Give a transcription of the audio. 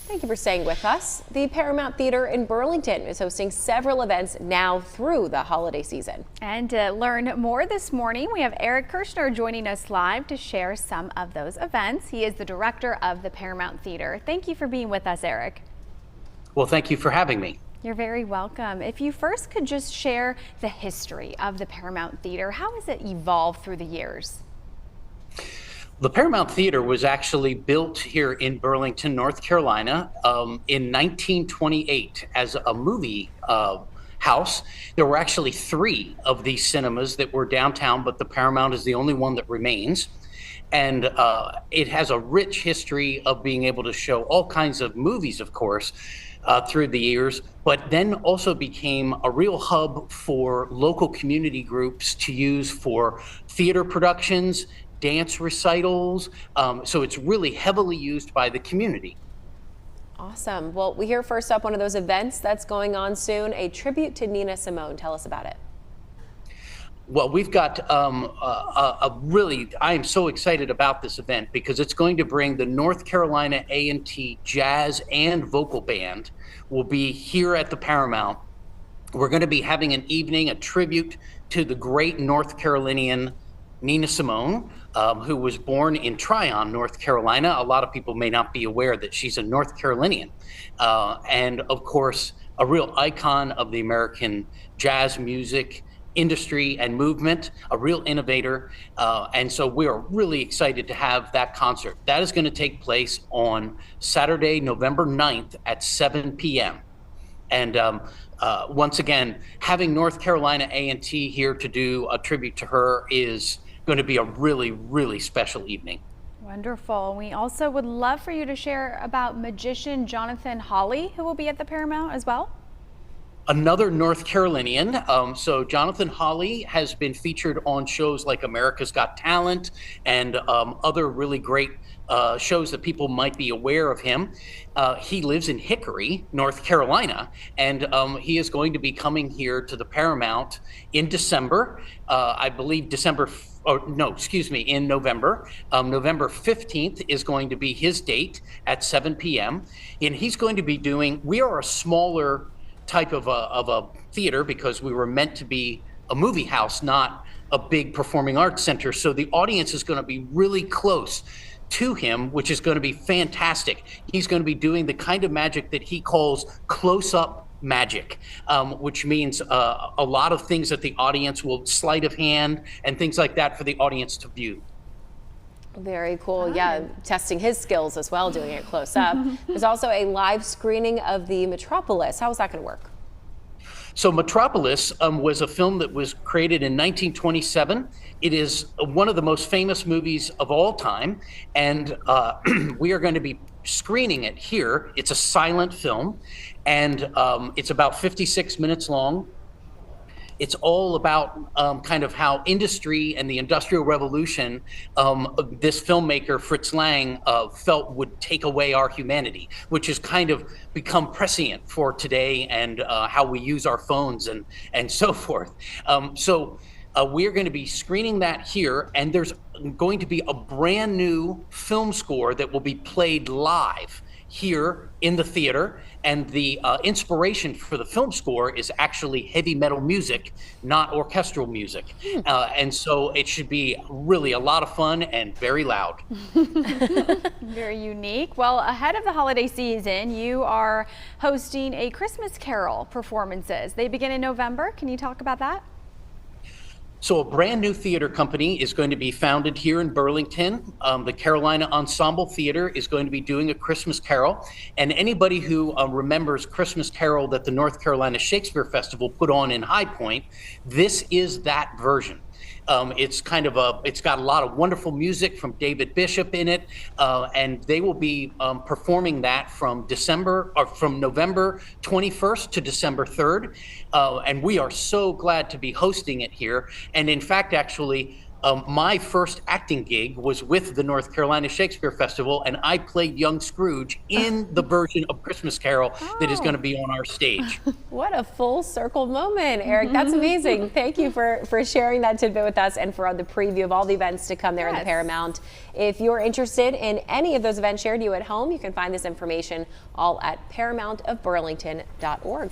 Thank you for staying with us. The Paramount Theater in Burlington is hosting several events now through the holiday season. And to learn more this morning, we have Eric Kirschner joining us live to share some of those events. He is the director of the Paramount Theater. Thank you for being with us, Eric. Well, thank you for having me. You're very welcome. If you first could just share the history of the Paramount Theater, how has it evolved through the years? The Paramount Theater was actually built here in Burlington, North Carolina, in 1928 as a movie house. There were actually 3 of these cinemas that were downtown, but the Paramount is the only one that remains. And it has a rich history of being able to show all kinds of movies, of course, through the years, but then also became a real hub for local community groups to use for theater productions, dance recitals. So it's really heavily used by the community. Awesome. Well, we hear first up one of those events that's going on soon, a tribute to Nina Simone. Tell us about it. Well, we've got I am so excited about this event because it's going to bring the North Carolina A&T Jazz and Vocal Band will be here at the Paramount. We're going to be having an evening, a tribute to the great North Carolinian Nina Simone, who was born in Tryon, North Carolina. A lot of people may not be aware that she's a North Carolinian. And of course, a real icon of the American jazz music industry and movement, a real innovator. And so we are really excited to have that concert. That is going to take place on Saturday, November 9th at 7 p.m. And once again, having North Carolina A&T here to do a tribute to her is going to be a really, really special evening. Wonderful. We also would love for you to share about magician Jonathan Hawley, who will be at the Paramount as well. Another North Carolinian. So Jonathan Hawley has been featured on shows like America's Got Talent and other really great shows that people might be aware of him. He lives in Hickory, North Carolina, and he is going to be coming here to the Paramount in December. I believe in November. November 15th is going to be his date at 7 p.m. And he's going to be doing, we are a smaller type of a theater because we were meant to be a movie house, not a big performing arts center. So the audience is going to be really close to him, which is going to be fantastic. He's going to be doing the kind of magic that he calls close-up magic, which means a lot of things that the audience will sleight of hand and things like that for the audience to view. Very cool. Yeah, testing his skills as well, doing it close up. There's also a live screening of the Metropolis. How is that going to work? So Metropolis was a film that was created in 1927. It is one of the most famous movies of all time, and we are going to be screening it here. It's a silent film, and it's about 56 minutes long. It's all about kind of how industry and the Industrial Revolution, this filmmaker, Fritz Lang, felt would take away our humanity, which has kind of become prescient for today and how we use our phones and so forth. So we're going to be screening that here, and there's going to be a brand new film score that will be played live here in the theater, and the inspiration for the film score is actually heavy metal music, not orchestral music. And so it should be really a lot of fun and very loud. Very unique. Well, ahead of the holiday season, you are hosting a Christmas Carol performances. They begin in November. Can you talk about that? So a brand new theater company is going to be founded here in Burlington. The Carolina Ensemble Theater is going to be doing a Christmas Carol. And anybody who remembers Christmas Carol that the North Carolina Shakespeare Festival put on in High Point, this is that version. It's got a lot of wonderful music from David Bishop in it, and they will be performing that from November 21st to December 3rd. And we are so glad to be hosting it here. And in fact, actually, my first acting gig was with the North Carolina Shakespeare Festival, and I played young Scrooge in the version of Christmas Carol that is going to be on our stage. What a full circle moment, Eric. That's amazing. Thank you for sharing that tidbit with us and for the preview of all the events to come there in the Paramount. If you're interested in any of those events shared you at home, you can find this information all at paramountofburlington.org.